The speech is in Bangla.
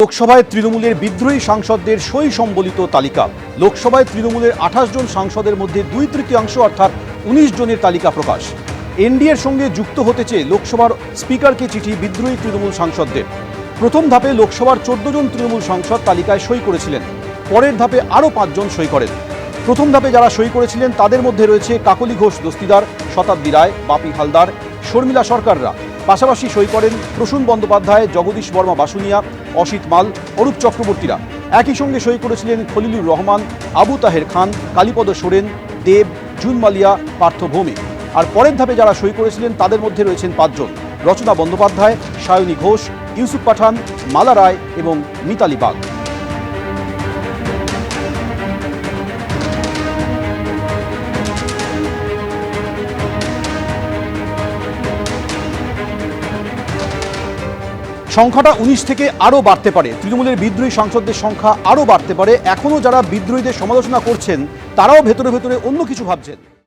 লোকসভায় তৃণমূলের বিদ্রোহী সাংসদদের সই সম্বলিত তালিকা। লোকসভায় তৃণমূলের 28 জন সাংসদের মধ্যে 2/3 অর্থাৎ 19 জনের তালিকা প্রকাশ। এনডিএর সঙ্গে যুক্ত হতে চেয়ে লোকসভার স্পিকারকে চিঠি বিদ্রোহী তৃণমূল সাংসদদের। প্রথম ধাপে লোকসভার 14 জন তৃণমূল সাংসদ তালিকায় সই করেছিলেন। পরের ধাপে আরও 5 জন সই করেন। প্রথম ধাপে যারা সই করেছিলেন তাদের মধ্যে রয়েছে কাকলি ঘোষ দস্তিদার, শতাব্দী রায়, বাপি হালদার, শর্মিলা সরকাররা। পাশাপাশি সই করেন প্রসূন বন্দ্যোপাধ্যায়, জগদীশ বর্মা বাসুনিয়া, অসিত মাল, অরূপ চক্রবর্তীরা। একই সঙ্গে সই করেছিলেন খলিলুর রহমান, আবু তাহের খান, কালীপদ সোরেন, দেব, জুন মালিয়া, পার্থ ভৌমিক। আর পরের ধাপে যারা সই করেছিলেন তাদের মধ্যে রয়েছেন 5 জন: রচনা বন্দ্যোপাধ্যায়, সায়নী ঘোষ, ইউসুফ পাঠান, মালা রায় এবং মিতালি বাগ। সংখ্যাটা 19 থেকে আরও বাড়তে পারে। তৃণমূলের বিদ্রোহী সাংসদদের সংখ্যা আরও বাড়তে পারে। এখনও যারা বিদ্রোহীদের সমালোচনা করছেন তারাও ভেতরে ভেতরে অন্য কিছু ভাবছেন।